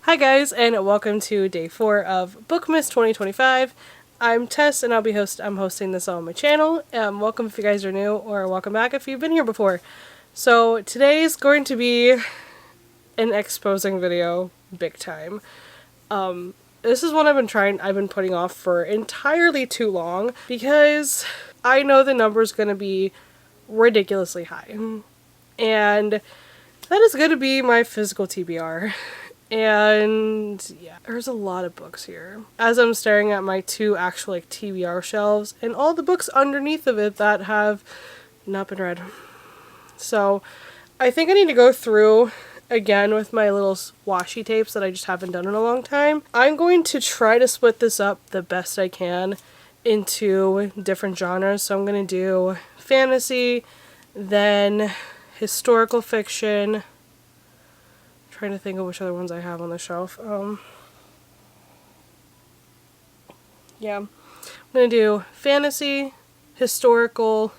Hi guys, and welcome to day 4 of Bookmas 2025. I'm Tess, and I'm hosting this on my channel. Welcome if you guys are new, or welcome back if you've been here before. So today's going to be an exposing video, big time. This is one I've been putting off for entirely too long because I know the number's going to be ridiculously high, and that is going to be my physical TBR. And yeah, there's a lot of books here. As I'm staring at my two actual TBR shelves and all the books underneath of it that have not been read. So I think I need to go through again with my little washi tapes that I just haven't done in a long time. I'm going to try to split this up the best I can into different genres. So I'm going to do fantasy, then historical fiction. Trying to think of which other ones I have on the shelf. Yeah, I'm gonna do fantasy, historical,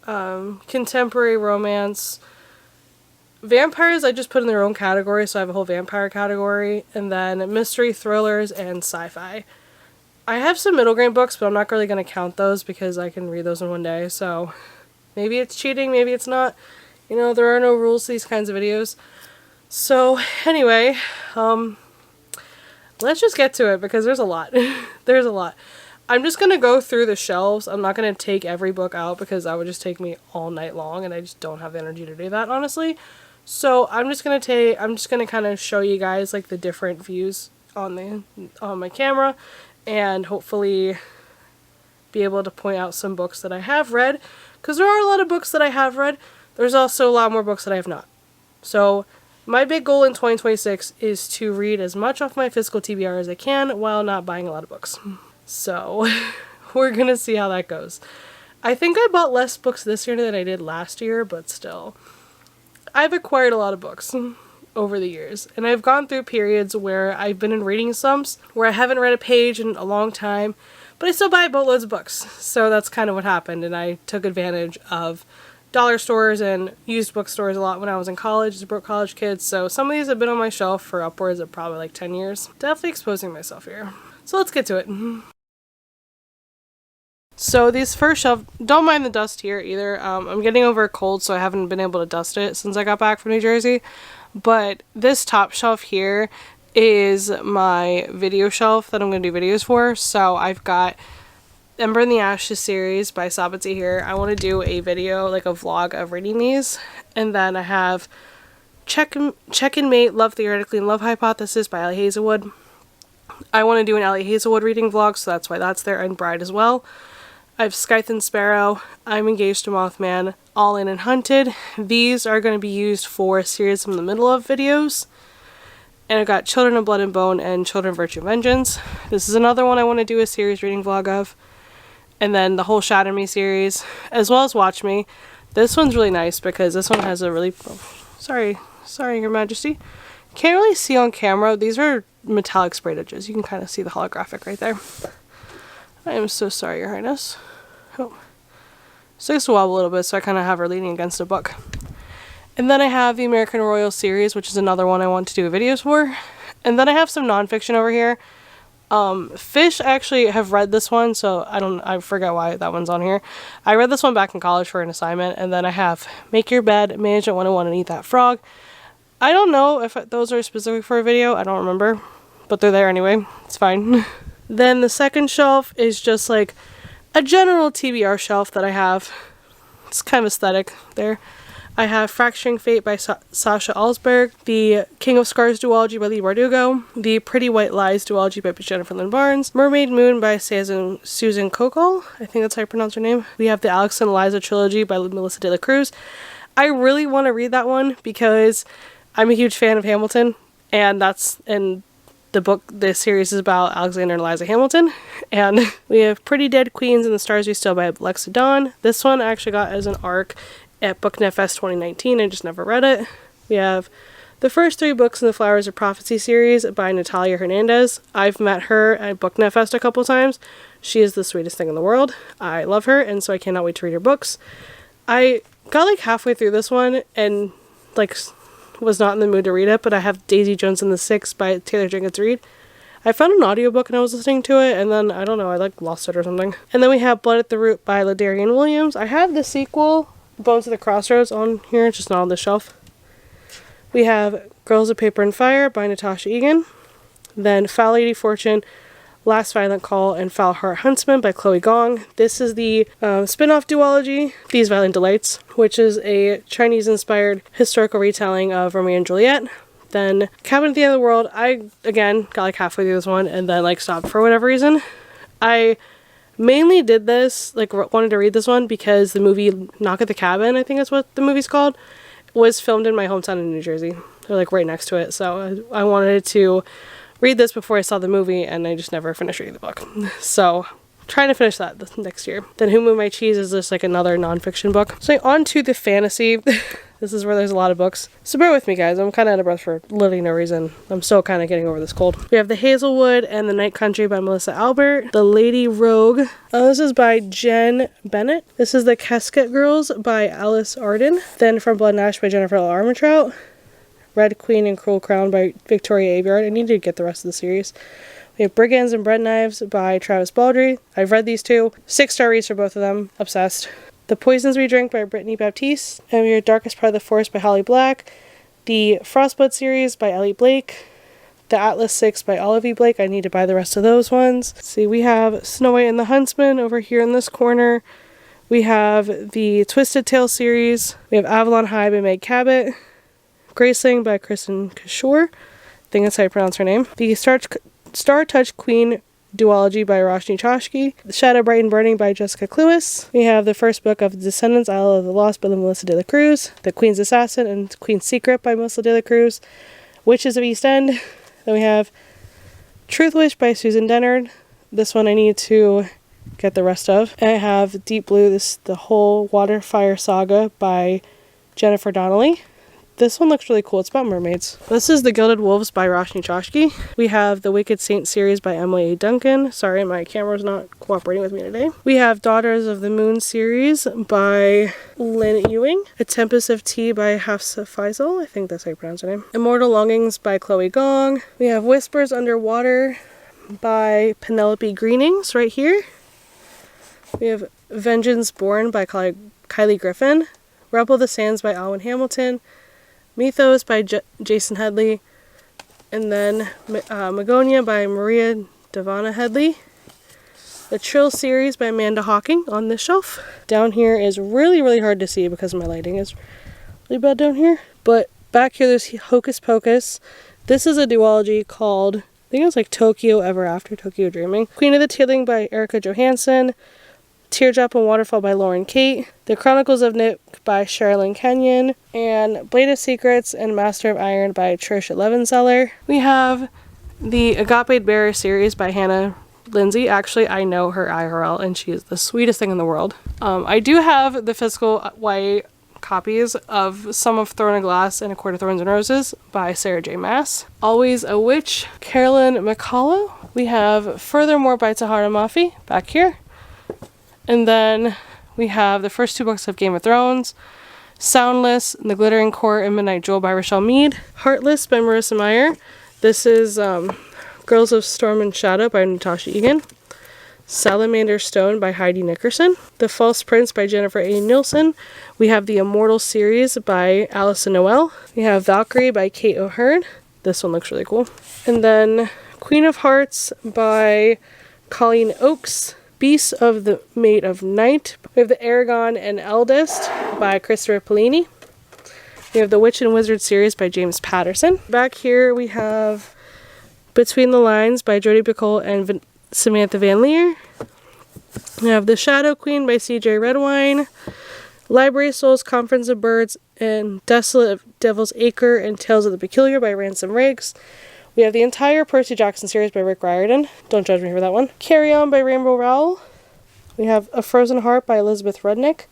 contemporary romance. Vampires I just put in their own category, so I have a whole vampire category, and then mystery, thrillers, and sci-fi. I have some middle grade books, but I'm not really gonna count those because I can read those in one day, so maybe it's cheating, maybe it's not. You know, there are no rules to these kinds of videos. So anyway, let's just get to it because there's a lot. There's a lot. I'm just going to go through the shelves. I'm not going to take every book out because that would just take me all night long and I just don't have the energy to do that, honestly. So I'm just going to kind of show you guys like the different views on my camera and hopefully be able to point out some books that I have read, because there are a lot of books that I have read. There's also a lot more books that I have not. So my big goal in 2026 is to read as much off my physical TBR as I can while not buying a lot of books. So we're gonna see how that goes. I think I bought less books this year than I did last year, but still. I've acquired a lot of books over the years, and I've gone through periods where I've been in reading slumps, where I haven't read a page in a long time, but I still buy boatloads of books. So that's kind of what happened, and I took advantage of dollar stores and used bookstores a lot when I was in college as a broke college kid, so some of these have been on my shelf for upwards of probably like 10 years. Definitely exposing myself here. So let's get to it. So these first shelf, don't mind the dust here either. I'm getting over a cold, so I haven't been able to dust it since I got back from New Jersey. But this top shelf here is my video shelf that I'm going to do videos for. So I've got Ember in the Ashes series by Sabati here. I want to do a video, like a vlog of reading these. And then I have Check and Mate, Love Theoretically, and Love Hypothesis by Ellie Hazelwood. I want to do an Ellie Hazelwood reading vlog, so that's why that's there, and Bride as well. I have Scythe and Sparrow, I'm Engaged to Mothman, All In and Hunted. These are going to be used for series from the middle of videos. And I've got Children of Blood and Bone and Children of Virtue and Vengeance. This is another one I want to do a series reading vlog of. And then the whole Shatter Me series, as well as Watch Me. This one's really nice because this one has a really... Oh, sorry, Your Majesty. Can't really see on camera. These are metallic sprayed edges. You can kind of see the holographic right there. I am so sorry, Your Highness. Oh. So to wobble a little bit, so I kind of have her leaning against a book. And then I have the American Royal series, which is another one I want to do videos for. And then I have some nonfiction over here. Fish, I actually have read this one, so I forget why that one's on here. I read this one back in college for an assignment, and then I have Make Your Bed, Management 101, and Eat That Frog. I don't know if those are specific for a video, I don't remember, but they're there anyway, it's fine. Then the second shelf is just like a general TBR shelf that I have. It's kind of aesthetic there. I have Fracturing Fate by Sasha Alsberg, the King of Scars duology by Lee Bardugo, the Pretty White Lies duology by Jennifer Lynn Barnes, Mermaid Moon by Susan Kokol, I think that's how you pronounce her name. We have the Alex and Eliza trilogy by Melissa De La Cruz. I really want to read that one because I'm a huge fan of Hamilton, and the series is about Alexander and Eliza Hamilton. And we have Pretty Dead Queens and the Stars We Steal by Alexa Dawn. This one I actually got as an ARC at Booknet Fest 2019. I just never read it. We have the first 3 books in the Flowers of Prophecy series by Natalia Hernandez. I've met her at Booknet Fest a couple times. She is the sweetest thing in the world. I love her, and so I cannot wait to read her books. I got like halfway through this one and like was not in the mood to read it, but I have Daisy Jones and the Six by Taylor Jenkins Reid. I found an audiobook and I was listening to it, and then, I don't know, I like lost it or something. And then we have Blood at the Root by Ladarian Williams. I have the sequel, Bones of the Crossroads, on here, just not on the shelf. We have Girls of Paper and Fire by Natasha Egan. Then Foul Lady Fortune, Last Violent Call, and Foul Heart Huntsman by Chloe Gong. This is the spin-off duology, These Violent Delights, which is a Chinese-inspired historical retelling of Romeo and Juliet. Then Cabin at the End of the World, I, again, got like halfway through this one and then like stopped for whatever reason. I mainly did this, like wanted to read this one because the movie Knock at the Cabin, I think that's what the movie's called, was filmed in my hometown in New Jersey. They're like right next to it, so I wanted to read this before I saw the movie, and I just never finished reading the book. So, trying to finish that this next year. Then Who Moved My Cheese is just like another nonfiction book. So on to the fantasy. This is where there's a lot of books. So bear with me, guys. I'm kind of out of breath for literally no reason. I'm still kind of getting over this cold. We have The Hazelwood and The Night Country by Melissa Albert. The Lady Rogue. This is by Jen Bennett. This is The Casket Girls by Alice Arden. Then From Blood and Ash by Jennifer L. Armentrout. Red Queen and Cruel Crown by Victoria Aveyard. I need to get the rest of the series. We have Brigands and Bread Knives by Travis Baldry. I've read these two. 6-star reads for both of them. Obsessed. The Poisons We Drink by Brittany Baptiste. And we have Darkest Part of the Forest by Holly Black. The Frostblood series by Ellie Blake. The Atlas 6 by Olivia Blake. I need to buy the rest of those ones. Let's see, we have Snow White and the Huntsman over here in this corner. We have the Twisted Tale series. We have Avalon High by Meg Cabot. Graceling by Kristen Kishore. I think that's how you pronounce her name. The Star Touch Queen duology by Roshni Chashki. The Shadow Bright and Burning by Jessica Cluess. We have the first book of The Descendants, Isle of the Lost by Melissa de la Cruz. The Queen's Assassin and Queen's Secret by Melissa de la Cruz. Witches of East End. Then we have Truth Wish by Susan Dennard. This one I need to get the rest of. And I have Deep Blue, the whole Water Fire Saga by Jennifer Donnelly. This one looks really cool. It's about mermaids. This is The Gilded Wolves by Roshni Chashki. We have The Wicked Saint series by Emily A. Duncan. Sorry, my camera's not cooperating with me today. We have Daughters of the Moon series by Lynn Ewing. A Tempest of Tea by Hafsa Faisal. I think that's how you pronounce her name. Immortal Longings by Chloe Gong. We have Whispers Underwater by Penelope Greenings right here. We have Vengeance Born by Kylie Griffin. Rebel of the Sands by Alwyn Hamilton. Mythos by Jason Headley, and then Magonia by Maria Davana Headley. The Trill series by Amanda Hawking on this shelf. Down here is really, really hard to see because my lighting is really bad down here. But back here there's Hocus Pocus. This is a duology called, I think it was like Tokyo Ever After, Tokyo Dreaming. Queen of the Tiling by Erica Johansson. Teardrop and Waterfall by Lauren Kate. The Chronicles of Nick by Sherilyn Kenyon. And Blade of Secrets and Master of Iron by Tricia Levenseller. We have the Agape Bearer series by Hannah Lindsay. Actually, I know her IRL and she is the sweetest thing in the world. I do have the physical YA copies of Some of Thorn and Glass and A Court of Thorns and Roses by Sarah J. Maas. Always a Witch, Carolyn McCullough. We have Furthermore by Tahara Mafi back here. And then we have the first 2 books of Game of Thrones, Soundless, The Glittering Court, and Midnight Jewel by Rochelle Mead. Heartless by Marissa Meyer. This is Girls of Storm and Shadow by Natasha Egan. Salamander Stone by Heidi Nickerson. The False Prince by Jennifer A. Nielsen. We have the Immortal series by Allison Noel. We have Valkyrie by Kate O'Hearn. This one looks really cool. And then Queen of Hearts by Colleen Oakes. Beasts of the Maid of Night. We have the Aragon and Eldest by Christopher Polini. We have the Witch and Wizard series by James Patterson. Back here we have Between the Lines by Jodi Picoult and Samantha Van Leer. We have The Shadow Queen by C.J. Redwine. Library Souls, Conference of Birds, and Desolate Devil's Acre and Tales of the Peculiar by Ransom Riggs. We have the entire Percy Jackson series by Rick Riordan. Don't judge me for that one. Carry On by Rainbow Rowell. We have A Frozen Heart by Elizabeth Rudnick.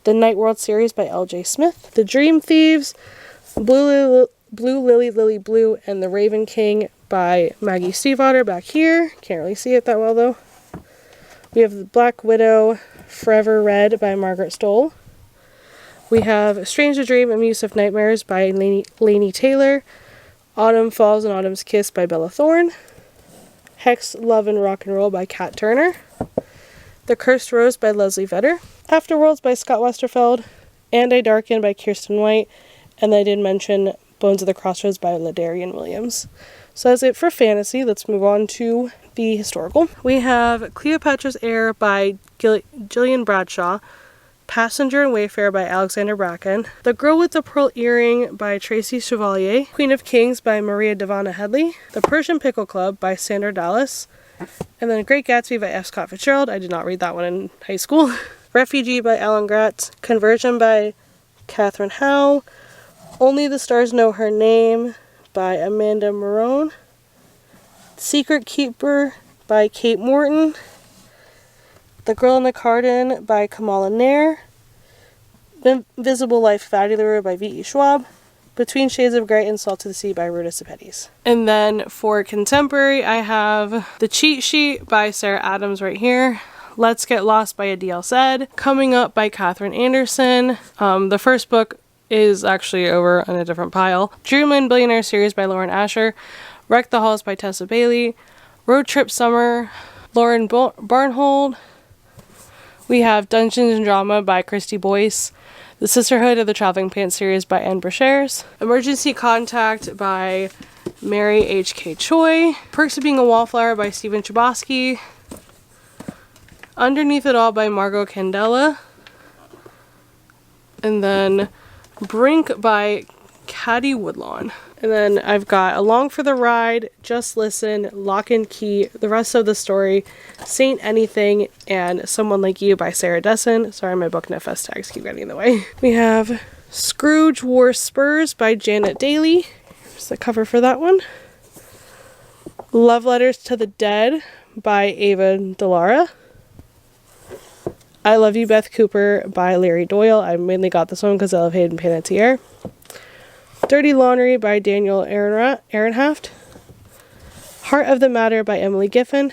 The Night World series by L.J. Smith. The Dream Thieves. Blue Lily, Lily Blue, and The Raven King by Maggie Stiefvater back here. Can't really see it that well though. We have The Black Widow, Forever Red by Margaret Stoll. We have Strange to Dream, Amusive Nightmares by Laini Taylor, Autumn Falls and Autumn's Kiss by Bella Thorne, Hex, Love and Rock and Roll by Kat Turner, The Cursed Rose by Leslie Vedder, Afterworlds by Scott Westerfeld, And I Darken by Kirsten White, and I did mention Bones of the Crossroads by Ladarian Williams. So that's it for fantasy. Let's move on to the historical. We have Cleopatra's Heir by Gillian Bradshaw, Passenger and Wayfarer by Alexander Bracken, The Girl with the Pearl Earring by Tracy Chevalier, Queen of Kings by Maria Devana Headley, The Persian Pickle Club by Sandra Dallas, and then Great Gatsby by F. Scott Fitzgerald. I did not read that one in high school. Refugee by Alan Gratz, Conversion by Catherine Howe, Only the Stars Know Her Name by Amanda Marone, Secret Keeper by Kate Morton, The Girl in the Garden by Kamala Nair, Invisible Life of Addie LaRue by V.E. Schwab, Between Shades of Grey and Salt to the Sea by Ruta Sepetys. And then for contemporary, I have The Cheat Sheet by Sarah Adams right here, Let's Get Lost by Adele Said, Coming Up by Katherine Anderson. The first book is actually over on a different pile. Dreamland Billionaire Series by Lauren Asher, Wreck the Halls by Tessa Bailey, Road Trip Summer, Lauren Barnhold. We have Dungeons and Drama by Christy Boyce, The Sisterhood of the Traveling Pants series by Anne Brashares, Emergency Contact by Mary H.K. Choi, Perks of Being a Wallflower by Stephen Chbosky, Underneath It All by Margot Candela, and then Brink by Caddy Woodlawn. And then I've got Along for the Ride, Just Listen, Lock and Key, The Rest of the Story, Saint Anything, and Someone Like You by Sarah Dessen. Sorry, my book Nefest tags keep getting in the way. We have Scrooge Wore Spurs by Janet Daly. Here's the cover for that one. Love Letters to the Dead by Ava Delara. I Love You, Beth Cooper by Larry Doyle. I mainly got this one because I love Hayden Panettiere. Dirty Laundry by Daniel Ehrenhaft. Heart of the Matter by Emily Giffen.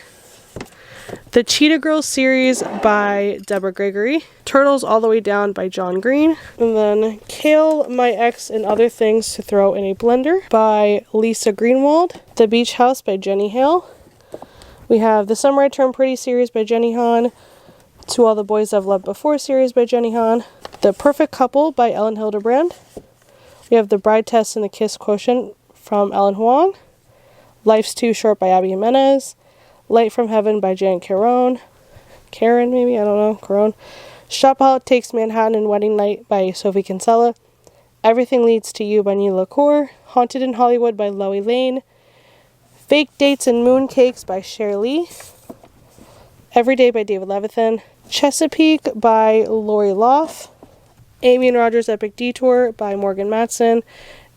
The Cheetah Girls series by Deborah Gregory. Turtles All the Way Down by John Green. And then Kale, My Ex, and Other Things to Throw in a Blender by Lisa Greenwald. The Beach House by Jenny Hale. We have The Summer I Turned Pretty series by Jenny Han. To All the Boys I've Loved Before series by Jenny Han. The Perfect Couple by Ellen Hildebrand. We have The Bride Test and the Kiss Quotient from Ellen Huang. Life's Too Short by Abby Jimenez. Light from Heaven by Janet Caron. Karen, maybe? I don't know. Caron. Shopaholic Takes Manhattan and Wedding Night by Sophie Kinsella. Everything Leads to You by Neil LaCour. Haunted in Hollywood by Loie Lane. Fake Dates and Mooncakes by Cher Lee. Every Day by David Levithan. Chesapeake by Lori Loff. Amy and Roger's Epic Detour by Morgan Matson.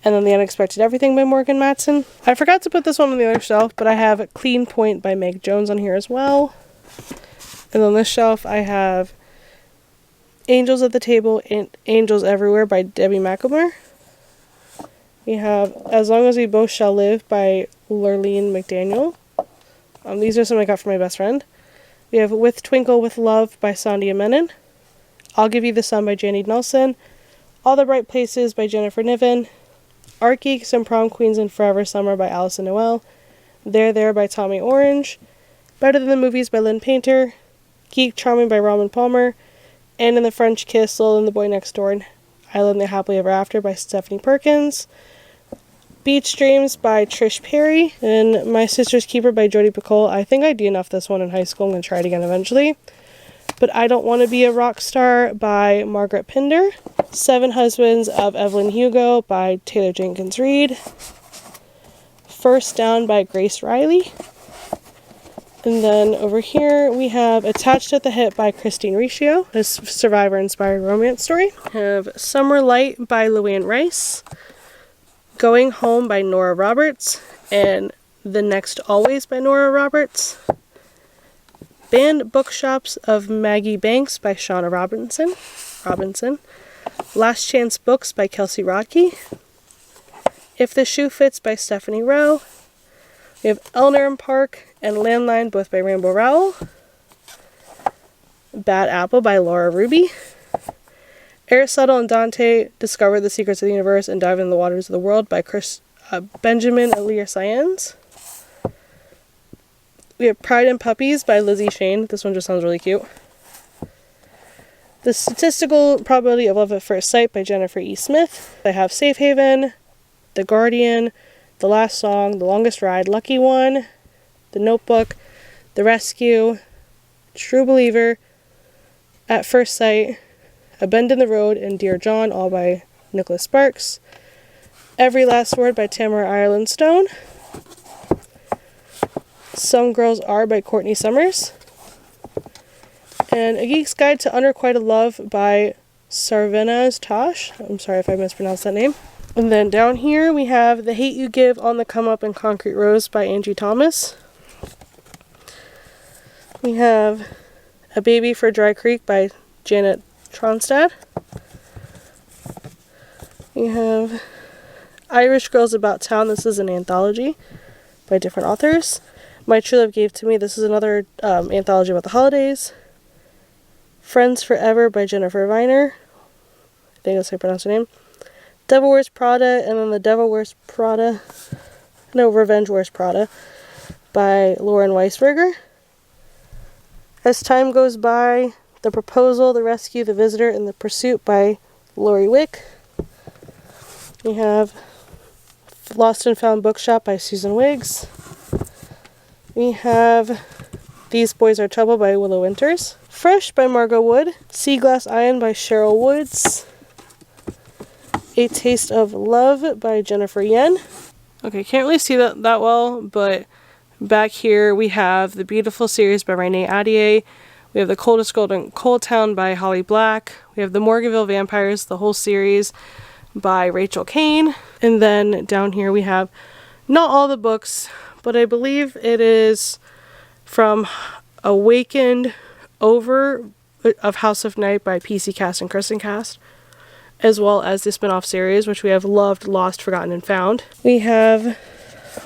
And then The Unexpected Everything by Morgan Matson. I forgot to put this one on the other shelf, but I have Clean Point by Meg Jones on here as well. And on this shelf I have Angels at the Table and Angels Everywhere by Debbie McElmure. We have As Long as We Both Shall Live by Lurleen McDaniel. These are some I got from my best friend. We have With Twinkle With Love by Sandhya Menon. I'll Give You the Sun by Janie Nelson. All the Bright Places by Jennifer Niven. Art Geeks and Prom Queens and Forever Summer by Alison Noel. There by Tommy Orange. Better Than the Movies by Lynn Painter. Geek Charming by Robin Palmer. And In the French Kiss, Lil and the Boy Next Door, and I Live the Happily Ever After by Stephanie Perkins. Beach Dreams by Trish Perry. And My Sister's Keeper by Jodi Picoult. I think I DNF'd this one in high school. I'm going to try it again eventually. But I Don't Want to Be a Rock Star by Margaret Pinder. Seven Husbands of Evelyn Hugo by Taylor Jenkins Reid. First Down by Grace Riley. And then over here we have Attached at the Hip by Christine Riccio, a survivor-inspired romance story. We have Summer Light by Luann Rice. Going Home by Nora Roberts. And The Next Always by Nora Roberts. Banned Bookshops of Maggie Banks by Shauna Robinson. Last Chance Books by Kelsey Rocky. If the Shoe Fits by Stephanie Rowe. We have Eleanor and Park and Landline, both by Rainbow Rowell. Bad Apple by Laura Ruby. Aristotle and Dante discover the secrets of the universe and dive into the waters of the world by Benjamin Elias. We have Pride and Puppies by Lizzie Shane. This one just sounds really cute. The Statistical Probability of Love at First Sight by Jennifer E. Smith. I have Safe Haven, The Guardian, The Last Song, The Longest Ride, Lucky One, The Notebook, The Rescue, True Believer, At First Sight, A Bend in the Road, and Dear John, all by Nicholas Sparks. Every Last Word by Tamara Ireland Stone. Some Girls Are by Courtney Summers. And A Geek's Guide to Unrequited Love by Sarvenas Tosh. I'm sorry if I mispronounced that name. And then down here we have The Hate You Give on the Come Up and Concrete Rose by Angie Thomas. We have A Baby for Dry Creek by Janet Tronstad. We have Irish Girls About Town. This is an anthology by different authors. My True Love Gave to Me. This is another anthology about the holidays. Friends Forever by Jennifer Viner. I think that's how you pronounce her name. Devil Wears Prada, and then The Devil Wears Prada. No, Revenge Wears Prada by Lauren Weisberger. As Time Goes By, The Proposal, The Rescue, The Visitor, and The Pursuit by Lori Wick. We have Lost and Found Bookshop by Susan Wiggs. We have These Boys Are Trouble by Willow Winters. Fresh by Margot Wood. Sea Glass Iron by Cheryl Woods. A Taste of Love by Jennifer Yen. Okay, can't really see that well, but back here we have The Beautiful Series by Renee Adier. We have The Coldest Gold in Cold Town by Holly Black. We have The Morganville Vampires, the whole series by Rachel Kane. And then down here we have not all the books, but I believe it is from Awakened Over of House of Night by PC Cast and Kristen Cast, as well as the spin-off series, which we have Loved, Lost, Forgotten, and Found. We have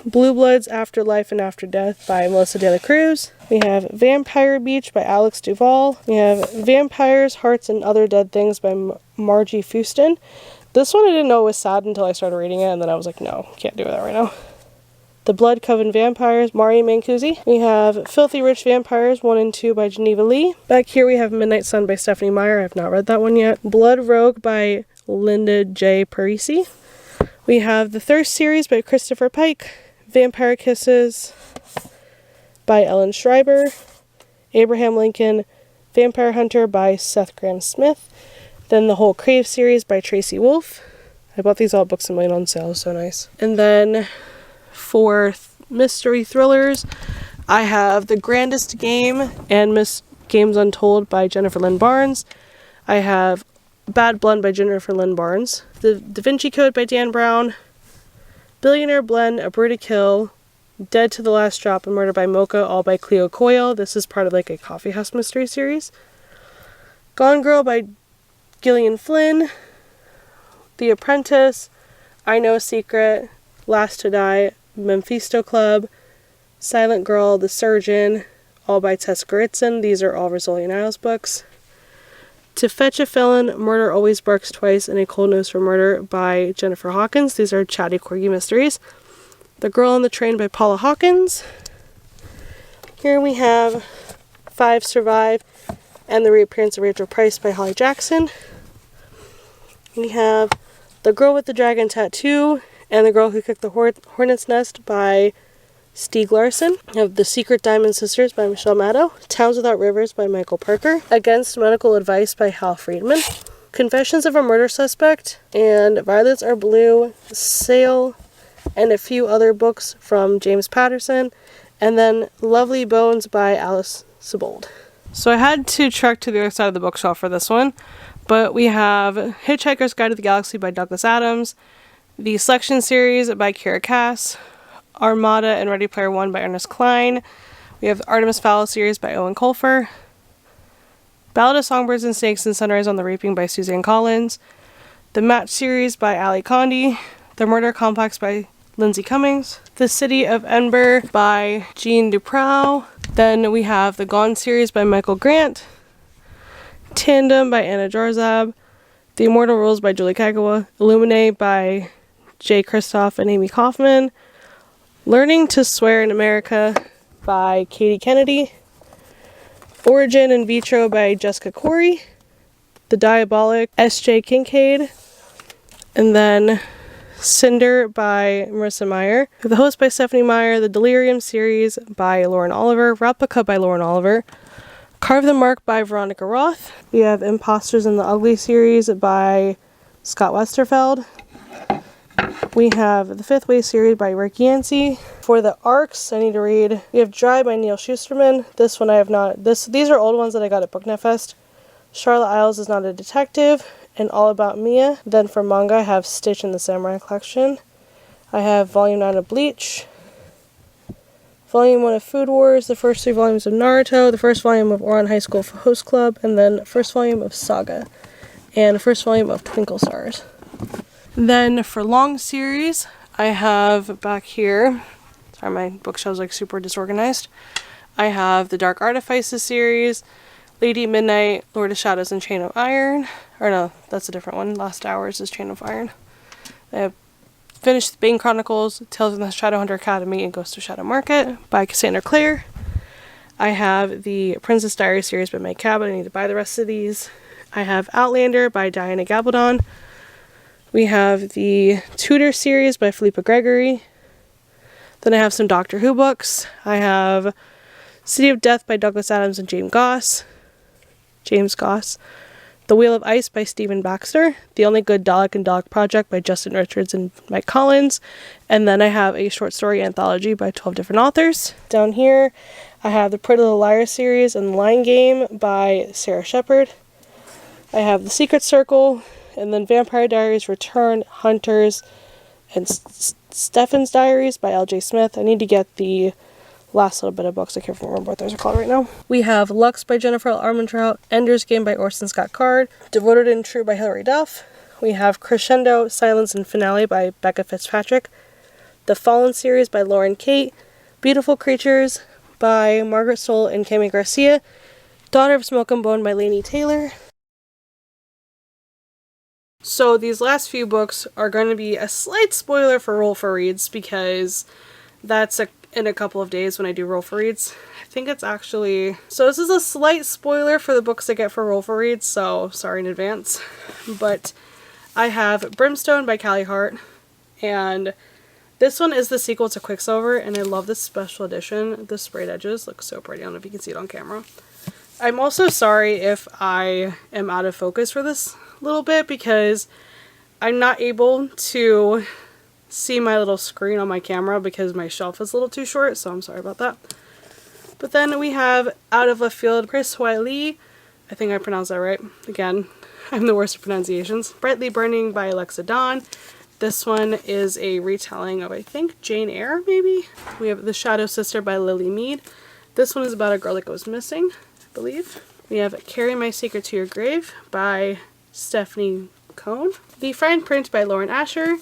Blue Bloods, Afterlife, and After Death by Melissa De La Cruz. We have Vampire Beach by Alex Duvall. We have Vampires, Hearts, and Other Dead Things by Margie Fuston. This one I didn't know was sad until I started reading it, and then I was like, no, can't do that right now. The Blood Coven Vampires, Mari Mancusi. We have Filthy Rich Vampires 1 and 2 by Geneva Lee. Back here we have Midnight Sun by Stephanie Meyer. I have not read that one yet. Blood Rogue by Linda J. Parisi. We have The Thirst series by Christopher Pike. Vampire Kisses by Ellen Schreiber. Abraham Lincoln, Vampire Hunter by Seth Grahame-Smith. Then the whole Crave series by Tracy Wolff. I bought these all books in mine on sale, so nice. And then for mystery thrillers, I have The Grandest Game and Miss Games Untold by Jennifer Lynn Barnes. I have Bad Blood by Jennifer Lynn Barnes. The DaVinci Code by Dan Brown. Billionaire Blend, A Brew to Kill, Dead to the Last Drop, and Murder by Mocha, all by Cleo Coyle. This is part of like a coffee house mystery series. Gone Girl by Gillian Flynn. The Apprentice, I Know a Secret, Last to Die, Mephisto Club, Silent Girl, The Surgeon, all by Tess Gerritsen. These are all Rizzoli Niles books. To Fetch a Felon, Murder Always Barks Twice, and A Cold Nose for Murder by Jennifer Hawkins. These are chatty corgi mysteries. The Girl on the Train by Paula Hawkins. Here we have Five Survive and the Reappearance of Rachel Price by Holly Jackson. We have The Girl with the Dragon Tattoo and The Girl Who Kicked the Hornet's Nest by Stieg Larsson. We have The Secret Diamond Sisters by Michelle Maddow. Towns Without Rivers by Michael Parker. Against Medical Advice by Hal Friedman. Confessions of a Murder Suspect and Violets Are Blue, Sail, and a few other books from James Patterson. And then Lovely Bones by Alice Sebold. So I had to trek to the other side of the bookshelf for this one, but we have Hitchhiker's Guide to the Galaxy by Douglas Adams, the Selection Series by Kira Cass, Armada and Ready Player One by Ernest Cline. We have the Artemis Fowl series by Owen Colfer, Ballad of Songbirds and Snakes and Sunrise on the Reaping by Suzanne Collins, the Match series by Ali Condi, The Murder Complex by Lindsay Cummings, The City of Ember by Jean Duprow. Then we have the Gone series by Michael Grant, Tandem by Anna Jarzab, The Immortal Rules by Julie Kagawa, Illuminate by Jay Kristoff and Amy Kaufman, Learning to Swear in America by Katie Kennedy, Origin in Vitro by Jessica Corey, The Diabolic, S.J. Kincaid, and then Cinder by Marissa Meyer, The Host by Stephanie Meyer, The Delirium series by Lauren Oliver, Replica by Lauren Oliver, Carve the Mark by Veronica Roth. We have Imposters in the Ugly series by Scott Westerfeld. We have The Fifth Way series by Rick Yancey. For the arcs, I need to read. We have Dry by Neil Schusterman. This one I have not. These are old ones that I got at Booknet Fest. Charlotte Isles is Not a Detective, and All About Mia. Then for manga, I have Stitch in the Samurai Collection. I have Volume 9 of Bleach, Volume 1 of Food Wars, the first 3 volumes of Naruto, the first volume of Ouran High School Host Club, and then first volume of Saga, and the first volume of Twinkle Stars. Then for long series, I have back here, sorry my bookshelf's like super disorganized, I have the Dark Artifices series, Lady Midnight, Lord of Shadows, and Chain of Iron. Or no, that's a different one. Lost Hours is Chain of Iron. I have finished the Bane Chronicles, Tales from the Shadowhunter Academy, and Ghost of Shadow Market by Cassandra Clare. I have the Princess Diary series by Mike Cabot. I need to buy the rest of these. I have Outlander by Diana Gabaldon. We have the Tudor series by Philippa Gregory. Then I have some Doctor Who books. I have City of Death by Douglas Adams and James Goss. The Wheel of Ice by Stephen Baxter, The Only Good Dalek and Dalek Project by Justin Richards and Mike Collins, and then I have a short story anthology by 12 different authors. Down here, I have the Pretty Little Liars series and The Lion Game by Sarah Shepard. I have The Secret Circle, and then Vampire Diaries, Return, Hunters, and Stefan's Diaries by L.J. Smith. I need to get the last little bit of books. I can't remember what those are called right now. We have Lux by Jennifer L. Armentrout, Ender's Game by Orson Scott Card, Devoted and True by Hilary Duff. We have Crescendo, Silence, and Finale by Becca Fitzpatrick, The Fallen series by Lauren Kate, Beautiful Creatures by Margaret Stoll and Cami Garcia, Daughter of Smoke and Bone by Laini Taylor. So these last few books are going to be a slight spoiler for Roll for Reads because that's in a couple of days when I do Roll for Reads. I think it's actually... So this is a slight spoiler for the books I get for Roll for Reads, so sorry in advance. But I have Brimstone by Callie Hart, and this one is the sequel to Quicksilver, and I love this special edition. The sprayed edges look so pretty. I don't know if you can see it on camera. I'm also sorry if I am out of focus for this little bit because I'm not able to see my little screen on my camera because my shelf is a little too short, so I'm sorry about that. But then we have Out of Left Field, Chris Wiley. I think I pronounced that right. Again, I'm the worst at pronunciations. Brightly Burning by Alexa Dawn. This one is a retelling of, I think, Jane Eyre, maybe? We have The Shadow Sister by Lily Mead. This one is about a girl that goes missing, I believe. We have Carry My Secret to Your Grave by Stephanie Cohn. The Fine Print by Lauren Asher.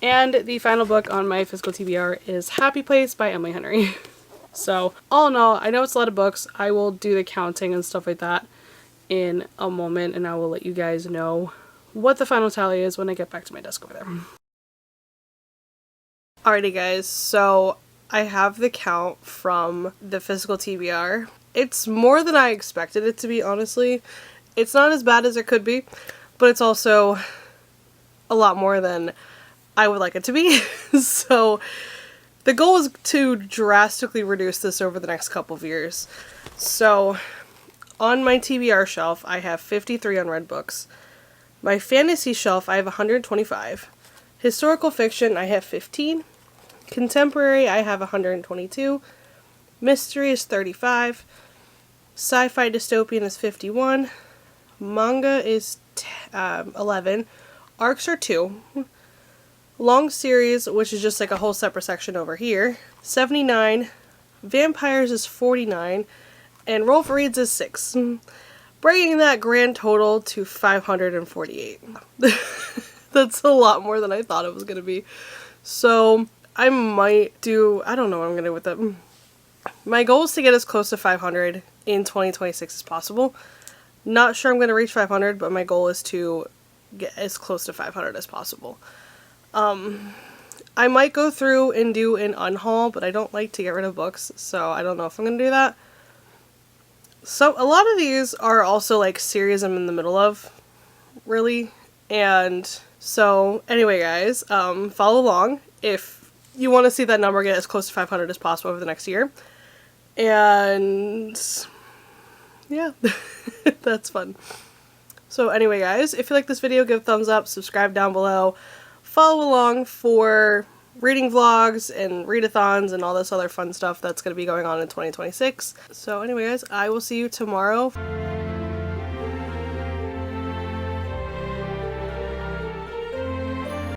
And the final book on my physical TBR is Happy Place by Emily Henry. So, all in all, I know it's a lot of books. I will do the counting and stuff like that in a moment, and I will let you guys know what the final tally is when I get back to my desk over there. Alrighty guys, so I have the count from the physical TBR. It's more than I expected it to be, honestly. It's not as bad as it could be, but it's also a lot more than I would like it to be. So the goal is to drastically reduce this over the next couple of years. So on my TBR shelf, I have 53 unread books. My fantasy shelf, I have 125. Historical fiction, I have 15. Contemporary, I have 122. Mystery is 35. Sci-fi dystopian is 51. Manga is 11. Arcs are 2. Long series, which is just like a whole separate section over here, 79. Vampires is 49. And Roll for Reads is 6. Bringing that grand total to 548. That's a lot more than I thought it was going to be. So I might do, I don't know what I'm going to do with them. My goal is to get as close to 500 in 2026 as possible. Not sure I'm going to reach 500, but my goal is to get as close to 500 as possible. I might go through and do an unhaul, but I don't like to get rid of books, so I don't know if I'm gonna do that. So a lot of these are also like series I'm in the middle of, really. And so anyway guys, follow along if you want to see that number get as close to 500 as possible over the next year. And yeah, that's fun. So anyway guys, if you like this video, give a thumbs up, subscribe down below, follow along for reading vlogs and readathons and all this other fun stuff that's going to be going on in 2026. So anyway guys, I will see you tomorrow.